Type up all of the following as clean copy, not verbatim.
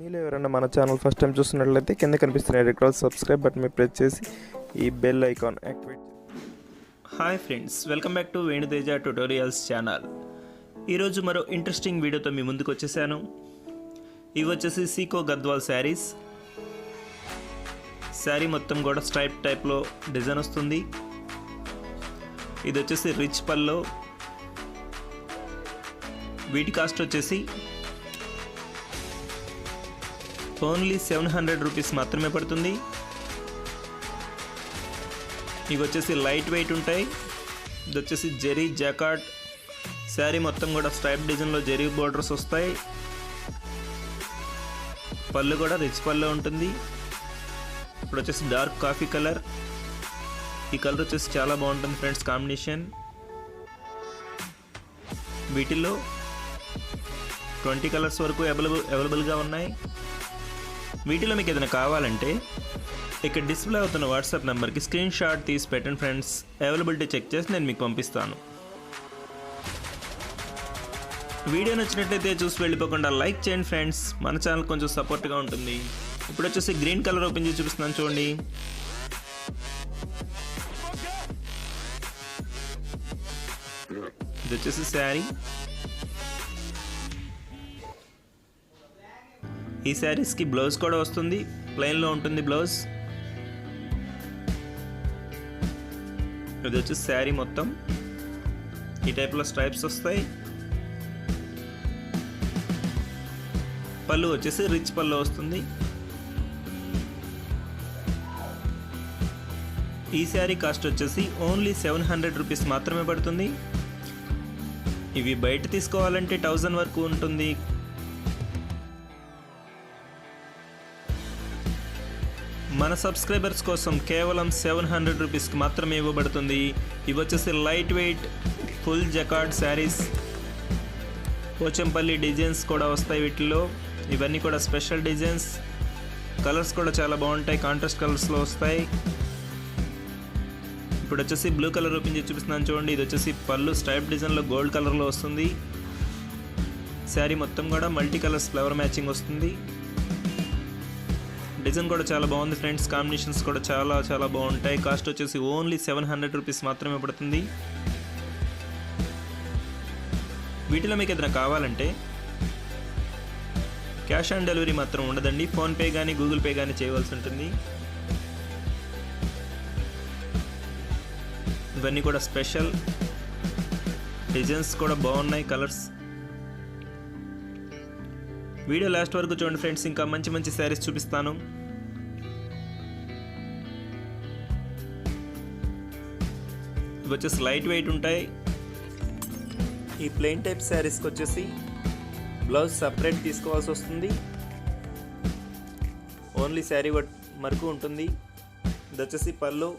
మీలో ఎవరైనా మన ఛానల్ ఫస్ట్ టైం చూస్తున్నట్లయితే కింద కనిపిస్తున్న రెడ్ కలర్ సబ్స్క్రైబ్ బటన్ మీద ప్రెస్ చేసి ఈ bell icon activate. Hi friends, welcome back to Venu Teja tutorials channel. ఈరోజు మరో ఇంట్రెస్టింగ్ వీడియోతో మీ ముందుకు వచ్చేసాను. ఇవి వచ్చేసి సీకో గద్వాల్ శారీస్. శారీ మొత్తం కూడా స్ట్రైప్ టైప్లో డిజైన్ వస్తుంది. ఇది వచ్చేసి రిచ్ పల్లో. వీటి కాస్ట్ వచ్చేసి ఓన్లీ 700 రూపీస్ మాత్రమే పడుతుంది. ఇవి వచ్చేసి లైట్ వెయిట్ ఉంటాయి. ఇది వచ్చేసి జరీ జాకాట్. శారీ మొత్తం కూడా స్ట్రైప్ డిజైన్లో జరీ బోర్డర్స్ వస్తాయి. పళ్ళు కూడా రిచ్ పళ్ళు ఉంటుంది. ఇప్పుడు వచ్చేసి డార్క్ కాఫీ కలర్. ఈ కలర్ వచ్చేసి చాలా బాగుంటుంది ఫ్రెండ్స్, కాంబినేషన్. వీటిల్లో 20 కలర్స్ వరకు అవైలబుల్గా ఉన్నాయి. వీటిలో మీకు ఏదైనా కావాలంటే ఇక్కడ డిస్ప్లే అవుతున్న వాట్సాప్ నెంబర్కి స్క్రీన్ షాట్ తీసి పెట్టండి ఫ్రెండ్స్. అవైలబిలిటీ చెక్ చేసి నేను మీకు పంపిస్తాను. వీడియో నచ్చినట్లయితే చూసి వెళ్ళిపోకుండా లైక్ చేయండి ఫ్రెండ్స్. మన ఛానల్ కొంచెం సపోర్ట్గా ఉంటుంది. ఇప్పుడు వచ్చేసి గ్రీన్ కలర్ ఓపెన్ చేసి చూపిస్తున్నాను చూడండి. ఇది వచ్చేసి శారీ. ఈ శారీస్కి బ్లౌజ్ కూడా వస్తుంది. ప్లెయిన్లో ఉంటుంది బ్లౌజ్. ఇది వచ్చేసి శారీ మొత్తం ఈ టైప్లో స్ట్రైప్స్ వస్తాయి. పళ్ళు వచ్చేసి రిచ్ పళ్ళు వస్తుంది. ఈ శారీ కాస్ట్ వచ్చేసి ఓన్లీ 700 రూపీస్ మాత్రమే పడుతుంది. ఇవి బయట తీసుకోవాలంటే 1000 వరకు ఉంటుంది. మన సబ్స్క్రైబర్స్ కోసం కేవలం 700 రూపీస్కి మాత్రమే ఇవ్వబడుతుంది. ఇవి వచ్చేసి light weight full jacquard saris. Pochampally designs కూడా వస్తాయి వీటిలో. ఇవన్నీ కూడా స్పెషల్ డిజైన్స్. కలర్స్ కూడా చాలా బాగుంటాయి, కాంట్రాస్ట్ కలర్స్లో వస్తాయి. ఇప్పుడు వచ్చేసి బ్లూ కలర్ ఓపెన్ చేసి చూపిస్తున్నాను చూడండి. ఇది వచ్చేసి పళ్ళు స్ట్రైప్ డిజైన్లో గోల్డ్ కలర్లో వస్తుంది. శారీ మొత్తం కూడా మల్టీ కలర్స్ ఫ్లవర్ మ్యాచింగ్ వస్తుంది. డిజైన్ కూడా చాలా బాగుంది ఫ్రెండ్స్. కాంబినేషన్స్ కూడా చాలా చాలా బాగుంటాయి. కాస్ట్ వచ్చేసి ఓన్లీ 700 రూపీస్ మాత్రమే పడుతుంది. వీటిలో మీకు ఏదైనా కావాలంటే క్యాష్ ఆన్ డెలివరీ మాత్రం ఉండదండి. ఫోన్పే కానీ గూగుల్ పే కానీ చేయవలసి ఉంటుంది. ఇవన్నీ కూడా స్పెషల్ డిజైన్స్ కూడా బాగున్నాయి, కలర్స్. వీడియో లాస్ట్ వరకు చూడండి ఫ్రెండ్స్. ఇంకా మంచి మంచి శారీస్ చూపిస్తాను. ఇవి వచ్చేసి లైట్ వెయిట్ ఉంటాయి. ఈ ప్లెయిన్ టైప్ శారీస్కి వచ్చేసి బ్లౌజ్ సపరేట్ తీసుకోవాల్సి వస్తుంది. ఓన్లీ శారీ వరకు ఉంటుంది. ఇది వచ్చేసి పళ్ళు.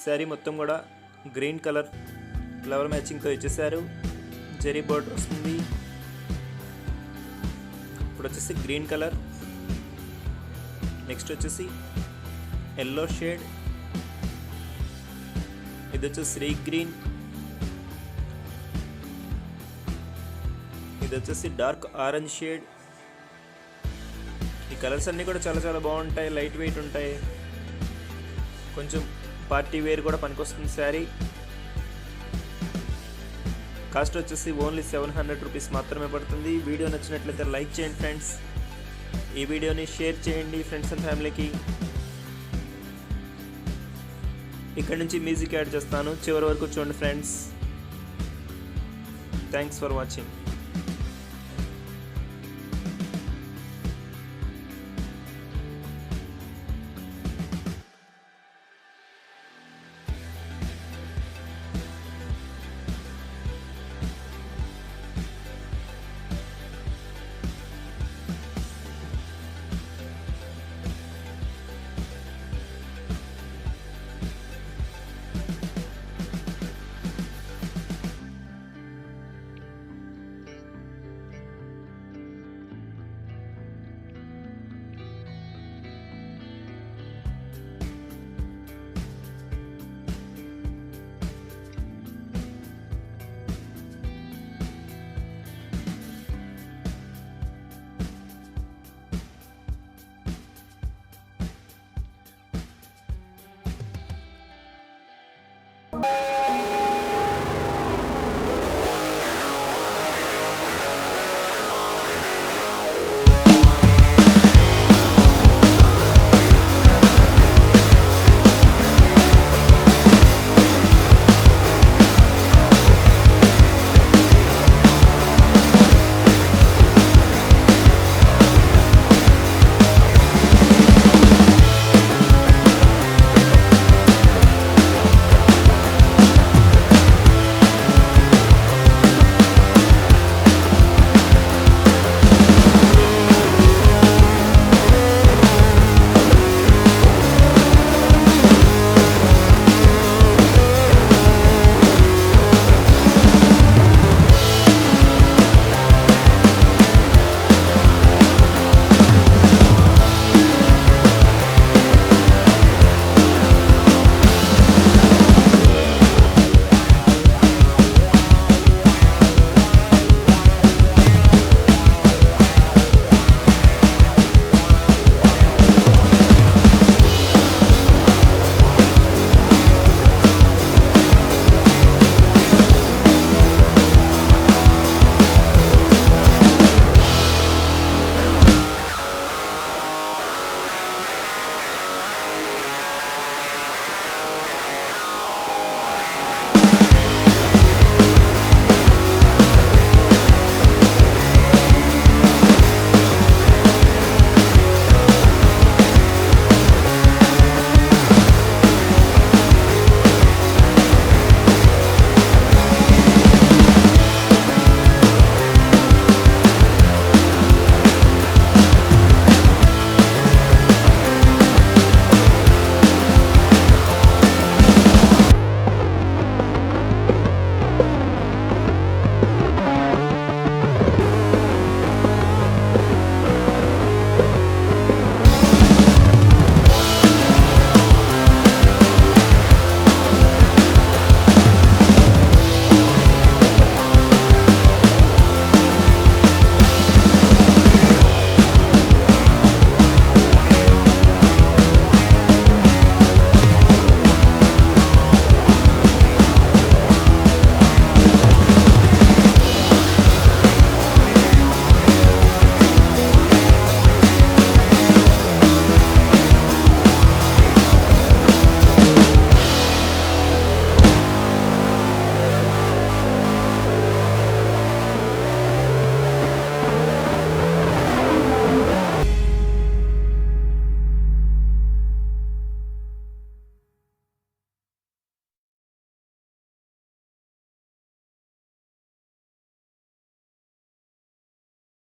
శారీ మొత్తం కూడా గ్రీన్ కలర్ ఫ్లవర్ మ్యాచింగ్తో ఇచ్చేసారు. జరీ బోర్డర్ వస్తుంది. ఇప్పుడు వచ్చేసి గ్రీన్ కలర్. నెక్స్ట్ వచ్చేసి ఎల్లో షేడ్. ఇది వచ్చేసి శ్రీ గ్రీన్. ఇది వచ్చేసి డార్క్ ఆరెంజ్ షేడ్. ఈ కలర్స్ అన్నీ కూడా చాలా చాలా బాగుంటాయి, లైట్ వెయిట్ ఉంటాయి. కొంచెం పార్టీ వేర్ కూడా పనికొస్తుంది శారీ. కాస్ట్ వచ్చేసి ఓన్లీ 700 రూపీస్ మాత్రమే పడుతుంది. వీడియో నచ్చినట్లయితే లైక్ చేయండి ఫ్రెండ్స్. ఈ వీడియోని షేర్ చేయండి ఫ్రెండ్స్ అండ్ ఫ్యామిలీకి. ఇక్కడ నుంచి మ్యూజిక్ యాడ్ చేస్తాను, చివరి వరకు చూడండి ఫ్రెండ్స్. Thanks for watching.